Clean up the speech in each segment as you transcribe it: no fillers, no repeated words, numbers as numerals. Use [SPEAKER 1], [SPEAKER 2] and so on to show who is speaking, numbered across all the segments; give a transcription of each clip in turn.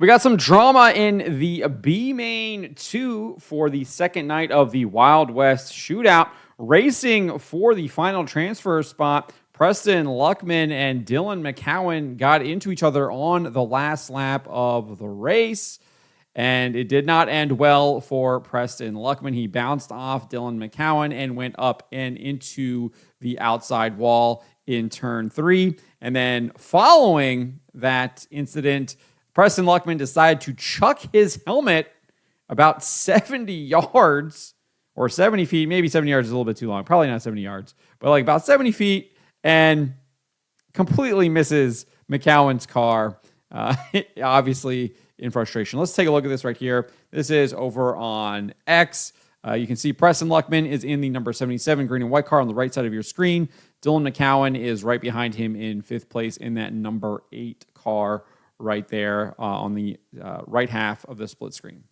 [SPEAKER 1] We got some drama in the B Main 2 for the second night of the Wild West Shootout. Racing for the final transfer spot, Preston Luckman and Dillon McCowan got into each other on the last lap of the race, and it did not end well for Preston Luckman. He bounced off Dillon McCowan and went up and into the outside wall in turn 3. And then following that incident, Preston Luckman decided to chuck his helmet about 70 yards or 70 feet. Maybe 70 yards is a little bit too long. Probably not 70 yards, but like about 70 feet, and completely misses McCowan's car, obviously in frustration. Let's take a look at this right here. This is over on X. You can see Preston Luckman is in the number 77 green and white car on the right side of your screen. Dillon McCowan is right behind him in 5th place in that number 8 car right there on the right half of the split screen.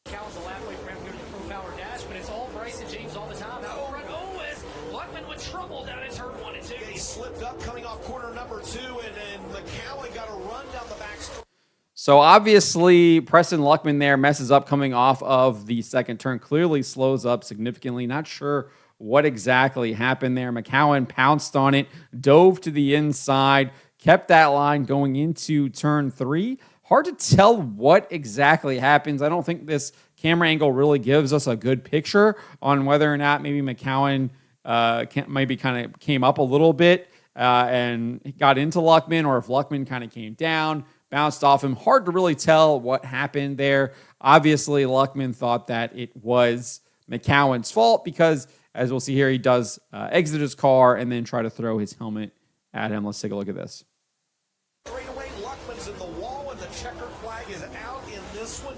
[SPEAKER 2] McCowan's the lap away from him here to the Pro Power Dash, but it's all Bryson James all the time. As Luckman with trouble down in turn 1 and 2.
[SPEAKER 3] Yeah, he slipped up coming off corner number 2, and then McCowan got a run down the back.
[SPEAKER 1] So obviously, Preston Luckman there messes up coming off of the second turn, clearly slows up significantly. Not sure what exactly happened there. McCowan pounced on it, dove to the inside, kept that line going into turn 3. Hard to tell what exactly happens. I don't think this camera angle really gives us a good picture on whether or not maybe McCowan maybe kind of came up a little bit and got into Luckman, or if Luckman kind of came down, bounced off him. Hard to really tell what happened there. Obviously, Luckman thought that it was McCowan's fault because, as we'll see here, he does exit his car and then try to throw his helmet at him. Let's take a look at this.
[SPEAKER 3] Right away, Luckman's in the wall, and the checkered flag is out in this one.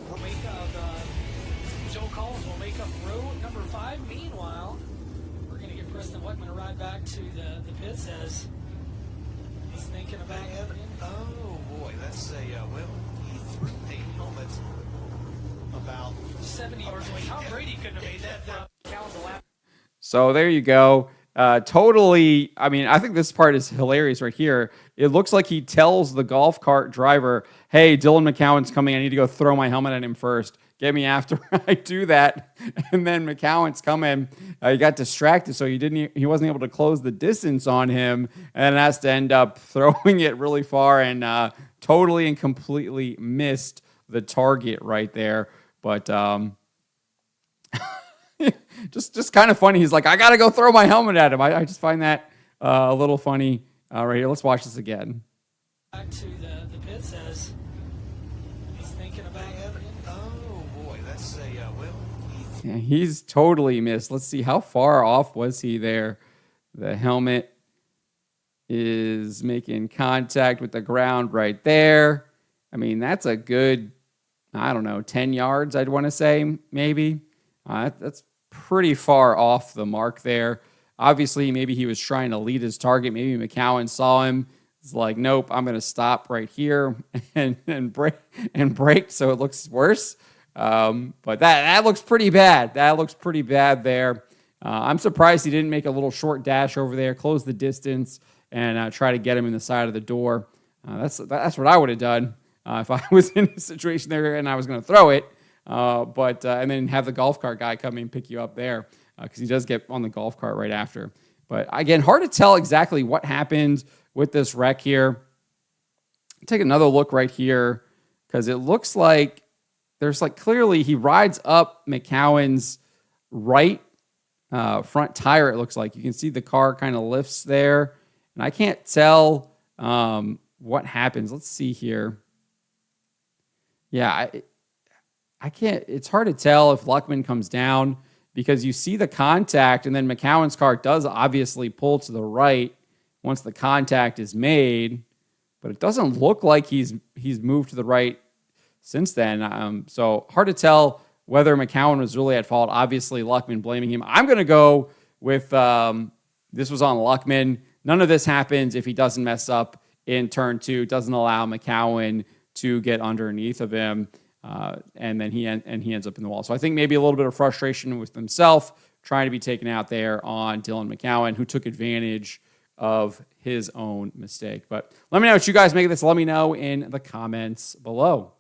[SPEAKER 2] Joe Collins will make up row number 5. Meanwhile, we're going to get Preston Luckman a ride back to the pits as he's thinking about it.
[SPEAKER 3] Oh boy, that's a he threw a helmet about
[SPEAKER 2] 70 yards away. Tom Brady couldn't have made that. McCowan's the lap.
[SPEAKER 1] So there you go. Totally. I mean, I think this part is hilarious right here. It looks like he tells the golf cart driver, "Hey, Dillon McCowan's coming. I need to go throw my helmet at him first. Get me after I do that." And then McCowan's coming. He got distracted, so he wasn't able to close the distance on him, and has to end up throwing it really far and totally and completely missed the target right there. But just kind of funny. He's like, "I got to go throw my helmet at him." I just find that a little funny right here. Let's watch this again.
[SPEAKER 2] Back to the pits as he's thinking about it.
[SPEAKER 3] oh boy, that's a
[SPEAKER 1] Yeah, he's totally missed. Let's see, how far off was he there? The helmet is making contact with the ground right there. I mean, that's a good, I don't know, 10 yards, I'd want to say, maybe. That's pretty far off the mark there. Obviously, maybe he was trying to lead his target. Maybe McCowan saw him. It's like, nope, I'm going to stop right here and brake so it looks worse. But that looks pretty bad. That looks pretty bad there. I'm surprised he didn't make a little short dash over there, close the distance, and try to get him in the side of the door. That's what I would have done if I was in a situation there and I was going to throw it. And then have the golf cart guy come in and pick you up there because he does get on the golf cart right after. But again, hard to tell exactly what happened with this wreck here. Take another look right here because it looks like there's clearly he rides up McCowan's right front tire. It looks like you can see the car kind of lifts there, and I can't tell what happens. Let's see here. Yeah, I can't. It's hard to tell if Luckman comes down because you see the contact, and then McCowan's car does obviously pull to the right once the contact is made, but it doesn't look like he's moved to the right since then. So hard to tell whether McCowan was really at fault. Obviously, Luckman blaming him. I'm going to go with this was on Luckman. None of this happens if he doesn't mess up in turn 2, doesn't allow McCowan to get underneath of him. And then he ends up in the wall. So I think maybe a little bit of frustration with himself trying to be taken out there on Dillon McCowan, who took advantage of his own mistake. But let me know what you guys make of this. Let me know in the comments below.